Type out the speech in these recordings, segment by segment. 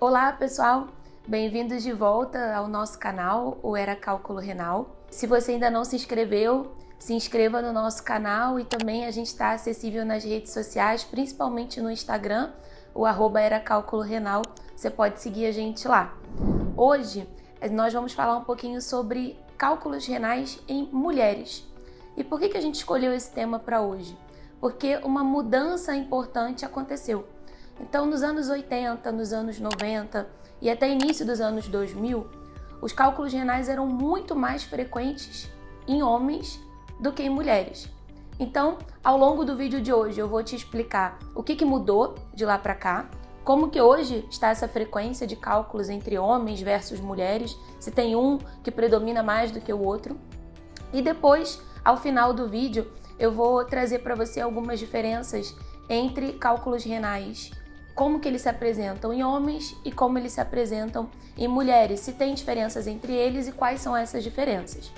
Olá pessoal, bem-vindos de volta ao nosso canal, o Era Cálculo Renal. Se você ainda não se inscreveu, se inscreva no nosso canal e também a gente está acessível nas redes sociais, principalmente no Instagram, o @eracalculorenal, você pode seguir a gente lá. Hoje nós vamos falar um pouquinho sobre cálculos renais em mulheres. E por que a gente escolheu esse tema para hoje? Porque uma mudança importante aconteceu. Então, nos anos 80, nos anos 90 e até início dos anos 2000, os cálculos renais eram muito mais frequentes em homens do que em mulheres. Então, ao longo do vídeo de hoje, eu vou te explicar o que mudou de lá para cá, como que hoje está essa frequência de cálculos entre homens versus mulheres, se tem um que predomina mais do que o outro. E depois, ao final do vídeo, eu vou trazer para você algumas diferenças entre cálculos renais, como que eles se apresentam em homens e como eles se apresentam em mulheres, se tem diferenças entre eles e quais são essas diferenças.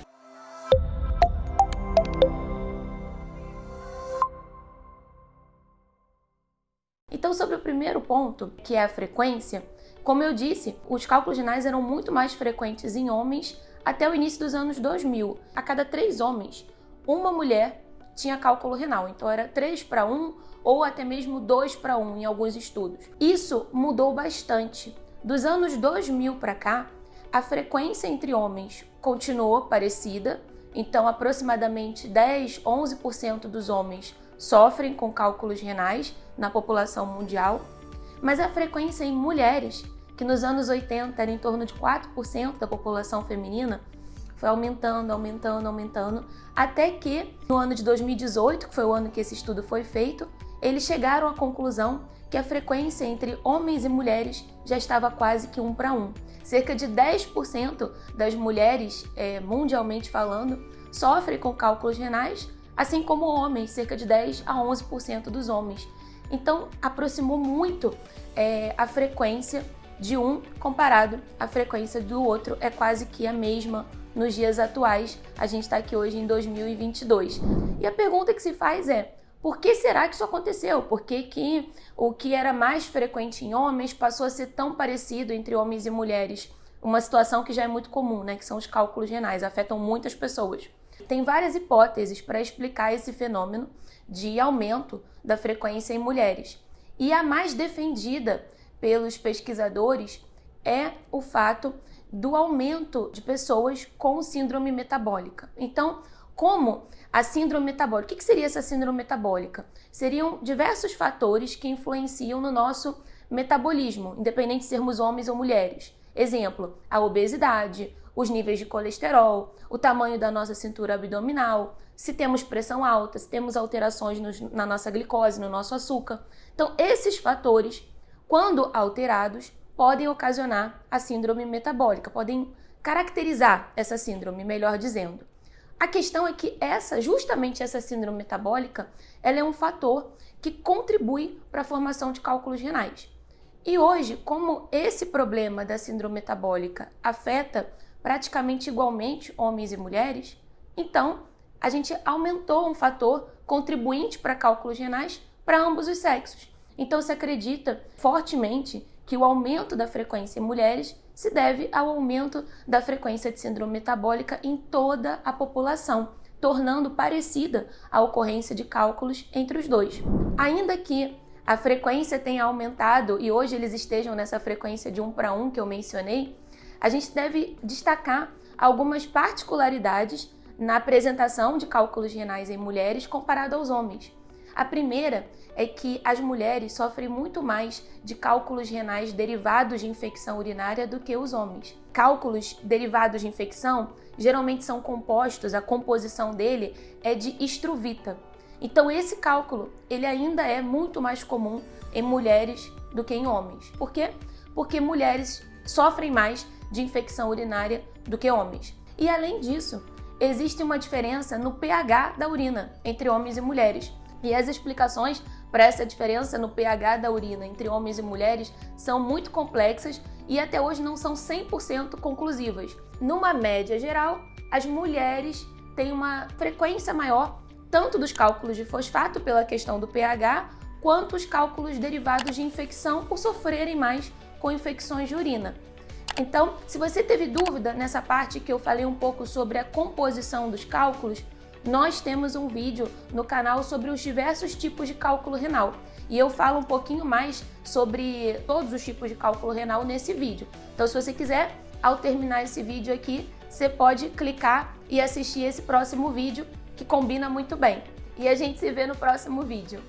Então, sobre o primeiro ponto, que é a frequência, como eu disse, os cálculos renais eram muito mais frequentes em homens até o início dos anos 2000. A cada 3 homens, uma mulher tinha cálculo renal, então era 3:1 ou até mesmo 2:1 em alguns estudos. Isso mudou bastante. Dos anos 2000 para cá, a frequência entre homens continuou parecida, então aproximadamente 10-11% dos homens sofrem com cálculos renais na população mundial, mas a frequência em mulheres, que nos anos 80 era em torno de 4% da população feminina, foi aumentando, até que no ano de 2018, que foi o ano que esse estudo foi feito, eles chegaram à conclusão que a frequência entre homens e mulheres já estava quase que 1:1. Cerca de 10% das mulheres, mundialmente falando, sofrem com cálculos renais, assim como homens, cerca de 10-11% dos homens. Então, aproximou muito a frequência de um comparado à frequência do outro, é quase que a mesma nos dias atuais. A gente está aqui hoje em 2022. E a pergunta que se faz é: por que será que isso aconteceu? Por que o que era mais frequente em homens passou a ser tão parecido entre homens e mulheres? Uma situação que já é muito comum, né? Que são os cálculos renais, afetam muitas pessoas. Tem várias hipóteses para explicar esse fenômeno de aumento da frequência em mulheres. E a mais defendida pelos pesquisadores é o fato do aumento de pessoas com síndrome metabólica. Então, como a síndrome metabólica? O que seria essa síndrome metabólica? Seriam diversos fatores que influenciam no nosso metabolismo, independente de sermos homens ou mulheres. Exemplo, a obesidade, os níveis de colesterol, o tamanho da nossa cintura abdominal, se temos pressão alta, se temos alterações na nossa glicose, no nosso açúcar. Então, esses fatores, quando alterados, podem ocasionar a síndrome metabólica, podem caracterizar essa síndrome, melhor dizendo. A questão é que justamente essa síndrome metabólica, ela é um fator que contribui para a formação de cálculos renais. E hoje, como esse problema da síndrome metabólica afeta praticamente igualmente homens e mulheres, então a gente aumentou um fator contribuinte para cálculos renais para ambos os sexos. Então se acredita fortemente que o aumento da frequência em mulheres se deve ao aumento da frequência de síndrome metabólica em toda a população, tornando parecida a ocorrência de cálculos entre os dois. Ainda que a frequência tenha aumentado e hoje eles estejam nessa frequência de 1:1 que eu mencionei, a gente deve destacar algumas particularidades na apresentação de cálculos renais em mulheres comparado aos homens. A primeira é que as mulheres sofrem muito mais de cálculos renais derivados de infecção urinária do que os homens. Cálculos derivados de infecção geralmente são compostos, a composição dele é de estruvita. Então esse cálculo, ele ainda é muito mais comum em mulheres do que em homens. Por quê? Porque mulheres sofrem mais de infecção urinária do que homens. E além disso, existe uma diferença no pH da urina entre homens e mulheres. E as explicações para essa diferença no pH da urina entre homens e mulheres são muito complexas e até hoje não são 100% conclusivas. Numa média geral, as mulheres têm uma frequência maior tanto dos cálculos de fosfato pela questão do pH, quanto os cálculos derivados de infecção por sofrerem mais com infecções de urina. Então, se você teve dúvida nessa parte que eu falei um pouco sobre a composição dos cálculos, nós temos um vídeo no canal sobre os diversos tipos de cálculo renal. E eu falo um pouquinho mais sobre todos os tipos de cálculo renal nesse vídeo. Então, se você quiser, ao terminar esse vídeo aqui, você pode clicar e assistir esse próximo vídeo que combina muito bem. E a gente se vê no próximo vídeo.